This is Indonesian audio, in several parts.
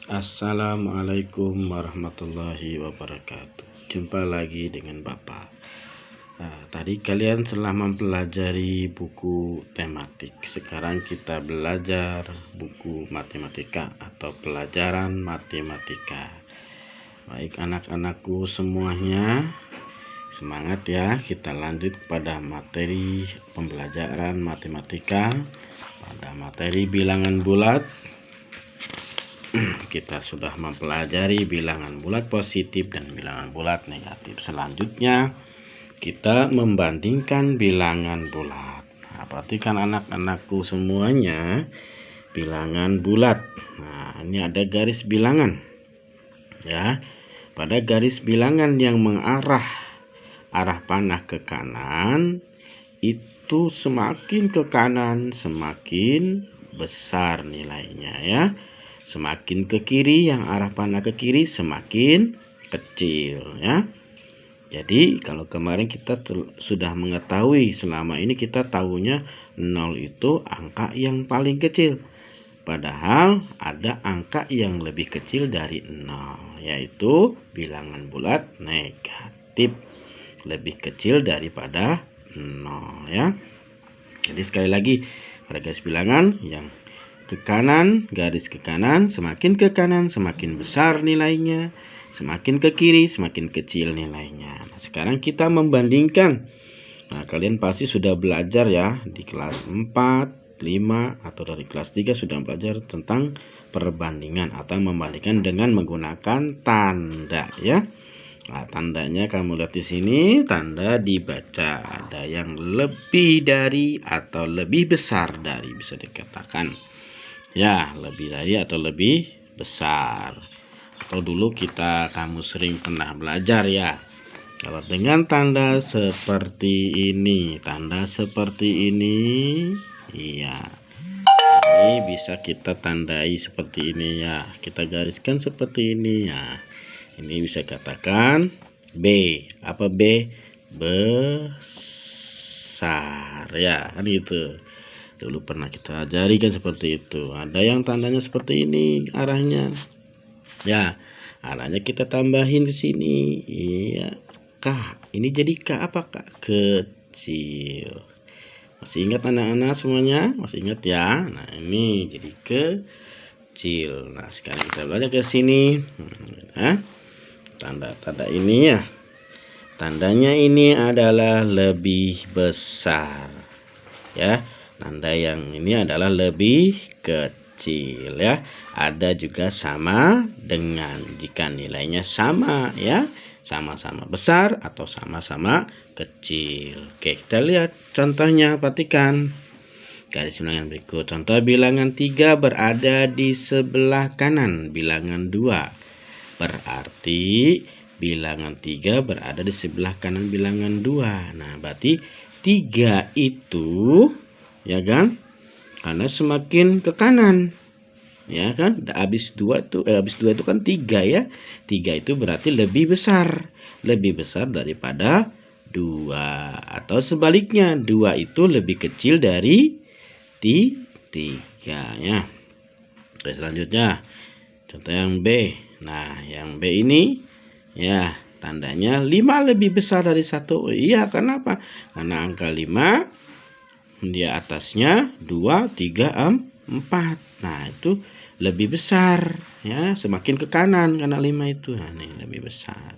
Assalamualaikum warahmatullahi wabarakatuh. Jumpa lagi dengan Bapak. Tadi kalian telah mempelajari buku tematik. Sekarang kita belajar buku matematika atau pelajaran matematika. Baik anak-anakku semuanya, semangat ya. Kita lanjut pada materi pembelajaran matematika pada materi bilangan bulat. Kita sudah mempelajari bilangan bulat positif dan bilangan bulat negatif. Selanjutnya kita membandingkan bilangan bulat. Nah, perhatikan anak-anakku semuanya, bilangan bulat. Nah, ini ada garis bilangan ya. Pada garis bilangan yang mengarah arah panah ke kanan, itu semakin ke kanan semakin besar nilainya ya. Semakin ke kiri, yang arah panah ke kiri semakin kecil ya. Jadi kalau kemarin kita sudah mengetahui, selama ini kita tahunya 0 itu angka yang paling kecil. Padahal ada angka yang lebih kecil dari 0, yaitu bilangan bulat negatif. Lebih kecil daripada 0 ya. Jadi sekali lagi, pada garis bilangan yang ke kanan, garis ke kanan, semakin ke kanan semakin besar nilainya, semakin ke kiri semakin kecil nilainya. Nah, sekarang kita membandingkan. Nah, kalian pasti sudah belajar ya di kelas 4, 5 atau dari kelas 3 sudah belajar tentang perbandingan atau membandingkan dengan menggunakan tanda ya. Nah, tandanya kamu lihat di sini, tanda dibaca. Ada yang lebih dari atau lebih besar dari, bisa dikatakan ya, lebih dari atau lebih besar. Atau dulu kamu sering pernah belajar ya, kalau dengan tanda seperti ini, iya, ini bisa kita tandai seperti ini ya, kita gariskan seperti ini ya. Ini bisa katakan B. Apa B? Besar ya, kan gitu. Dulu pernah kita ajari kan seperti itu. Ada yang tandanya seperti ini arahnya. Ya, arahnya kita tambahin ke sini. Iya, K. Ini jadi K apa Kak? Kecil. Masih ingat anak-anak semuanya? Masih ingat ya? Nah, ini jadi kecil. Nah, sekarang kita belajar ke sini. Tanda-tanda ini ya. Tandanya ini adalah lebih besar. Ya. Tanda yang ini adalah lebih kecil ya. Ada juga sama dengan, jika nilainya sama ya, sama-sama besar atau sama-sama kecil. Oke, kita lihat contohnya, perhatikan garis bilangan berikut. Contoh, bilangan 3 berada di sebelah kanan bilangan 2. Berarti bilangan 3 berada di sebelah kanan bilangan 2. Nah, berarti 3 itu ya kan, karena semakin ke kanan ya kan, habis 2 itu kan 3 ya. 3 itu berarti lebih besar daripada 2, atau sebaliknya 2 itu lebih kecil dari 3 ya. Oke, selanjutnya contoh yang B. Nah, yang B ini ya, tandanya 5 lebih besar dari 1. Iya, kenapa? Karena angka 5 di atasnya 2, 3, 4. Nah, itu lebih besar ya, semakin ke kanan karena 5 itu. Nah, ini lebih besar.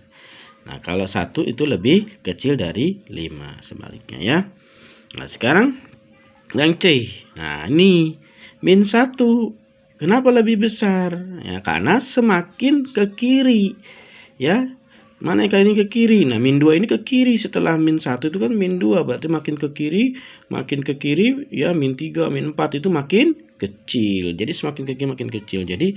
Nah, kalau 1 itu lebih kecil dari 5, sebaliknya ya. Nah, sekarang yang C. Nah, ini min 1. Kenapa lebih besar? Ya, karena semakin ke kiri ya. Mana yang ini ke kiri? Nah, min 2 ini ke kiri. Setelah min 1 itu kan min 2. Berarti makin ke kiri ya, min 3, min 4 itu makin kecil. Jadi semakin ke kiri makin kecil. Jadi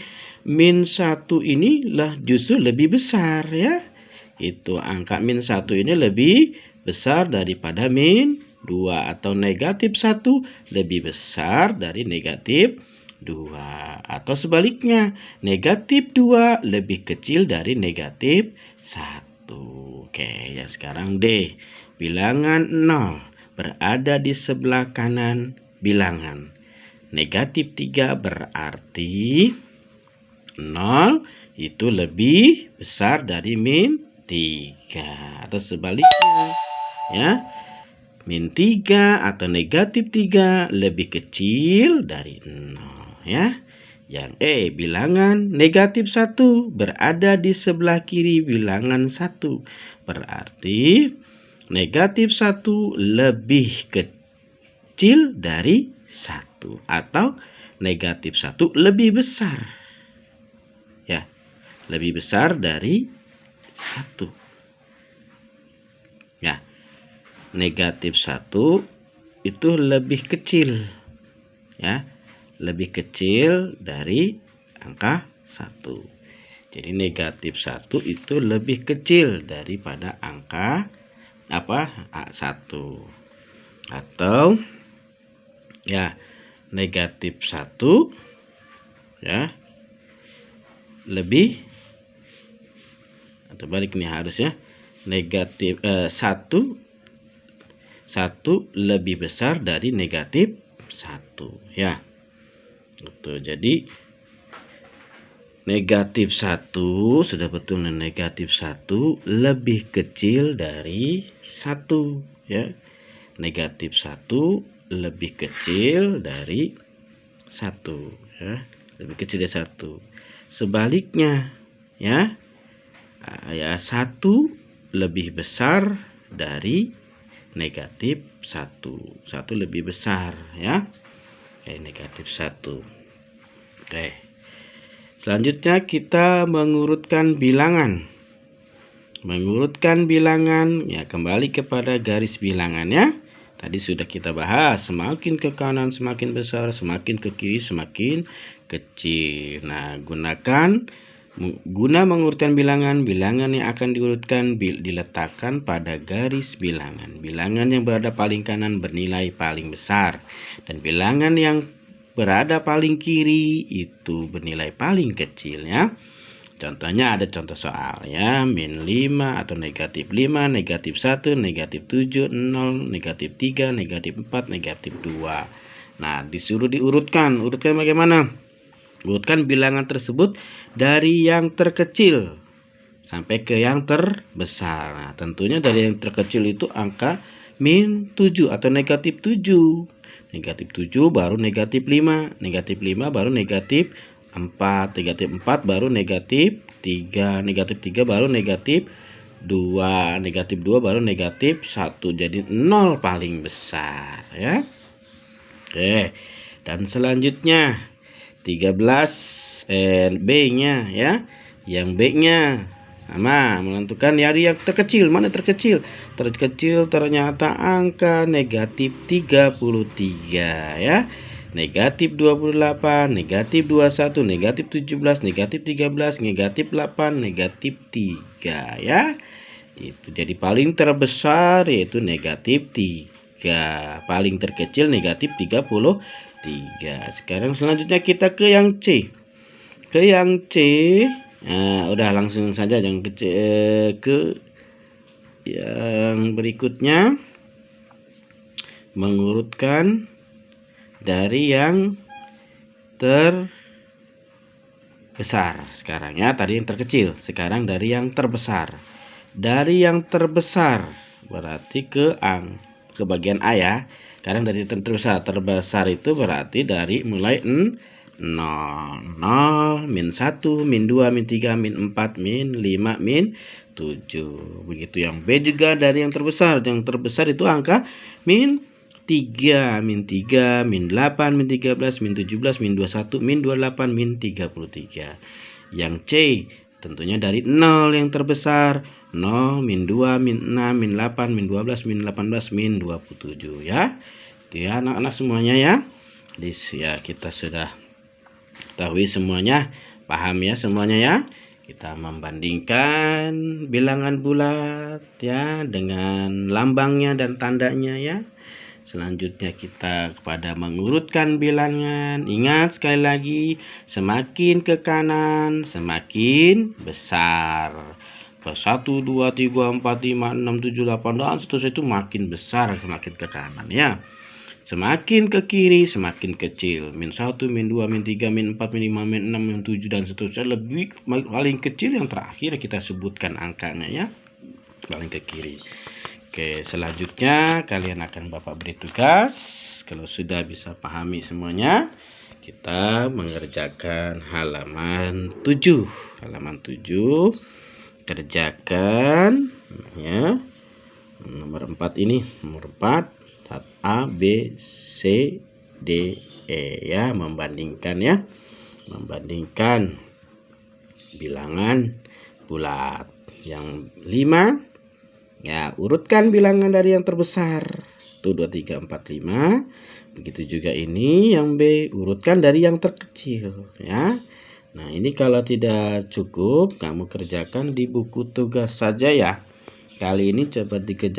min 1 inilah justru lebih besar ya. Itu angka min 1 ini lebih besar daripada min 2, atau negatif 1 lebih besar dari negatif 2, atau sebaliknya negatif 2 lebih kecil dari negatif 1. Oke, ya sekarang D. Bilangan 0 berada di sebelah kanan bilangan negatif 3, berarti 0 itu lebih besar dari min 3. Atau sebaliknya, ya. Min 3 atau negatif 3 lebih kecil dari 0, ya. Yang bilangan negatif 1 berada di sebelah kiri bilangan 1. Berarti negatif 1 lebih kecil dari 1. Atau negatif 1 lebih besar. Ya, lebih besar dari 1. Ya, negatif 1 itu lebih kecil. Ya, lebih kecil dari angka 1. Jadi negatif 1 itu lebih kecil daripada angka 1. Atau ya, negatif 1 ya lebih, atau balik nih harusnya negatif 1 lebih besar dari negatif 1, ya. Betul. Jadi negatif 1 sudah betul, negatif 1 lebih kecil dari 1, ya. Negatif 1 lebih kecil dari 1, ya. Lebih kecil dari 1. Sebaliknya, ya. Ya, 1 lebih besar dari negatif 1. 1 lebih besar, ya. Negatif 1. Oke. Selanjutnya kita mengurutkan bilangan. Mengurutkan bilangan, ya, kembali kepada garis bilangannya. Tadi sudah kita bahas, semakin ke kanan semakin besar, semakin ke kiri semakin kecil. Nah, guna mengurutkan bilangan yang akan diurutkan diletakkan pada garis bilangan. Bilangan yang berada paling kanan bernilai paling besar, dan bilangan yang berada paling kiri itu bernilai paling kecil, ya. Contohnya ada contoh soal, ya. Min 5 atau negatif 5, negatif 1, negatif 7, 0, negatif 3, negatif 4, negatif 2. Nah, disuruh diurutkan. Urutkan bagaimana? Urutkan bilangan tersebut dari yang terkecil sampai ke yang terbesar. Nah, tentunya dari yang terkecil itu angka min 7 atau negatif 7. Negatif 7 baru negatif 5. Negatif 5 baru negatif 4. Negatif 4 baru negatif 3. Negatif 3 baru negatif 2. Negatif 2 baru negatif 1. Jadi 0 paling besar, ya. Oke. Dan selanjutnya 13 B-nya, ya. Yang B-nya sama, menentukan dari yang terkecil. Mana terkecil? Terkecil ternyata angka negatif 33, ya. Negatif 28, negatif 21, negatif 17, negatif 13, negatif 8, negatif 3, ya. Itu jadi paling terbesar yaitu negatif 3. Paling terkecil negatif 33. Sekarang selanjutnya kita ke yang C. Ke yang C, nah, udah langsung saja yang ke yang berikutnya, mengurutkan dari yang terbesar. Sekarang, ya, tadi yang terkecil, sekarang dari yang terbesar. Dari yang terbesar berarti ke bagian A, ya. Sekarang dari terbesar itu berarti dari mulai 0, min 1, min 2, min 3, min 4, min 5, min 7. Begitu yang B juga dari yang terbesar. Yang terbesar itu angka min 3, min 3, min 8, min 13, min 17, min 21, min 28, min 33. Yang C tentunya dari 0 yang terbesar. 0, min 2, min 6, min 8, min 12, min 18, min 27, ya. Itu ya anak-anak semuanya, ya. Ya, kita sudah ketahui semuanya, paham ya semuanya, ya. Kita membandingkan bilangan bulat, ya, dengan lambangnya dan tandanya, ya. Selanjutnya kita kepada mengurutkan bilangan. Ingat sekali lagi, semakin ke kanan semakin besar. 1, 2, 3, 4, 5, 6, 7, 8 dan seterusnya itu makin besar semakin ke kanan, ya. Semakin ke kiri semakin kecil. Min 1, min 2, min 3, min 4, min 5, min 6, min 7 dan seterusnya. Lebih paling kecil yang terakhir kita sebutkan angkanya ya. Paling ke kiri. Oke, selanjutnya kalian akan Bapak beri tugas. Kalau sudah bisa pahami semuanya, kita mengerjakan halaman 7. Halaman 7 kerjakan ya. Nomor 4 ini, nomor 4 A, B, C, D, E ya, membandingkan ya. Membandingkan bilangan bulat. Yang 5 ya, urutkan bilangan dari yang terbesar. Tuh 2, 3, 4, 5. Begitu juga ini yang B, urutkan dari yang terkecil ya. Nah, ini kalau tidak cukup, kamu kerjakan di buku tugas saja ya. Kali ini coba dikerjakan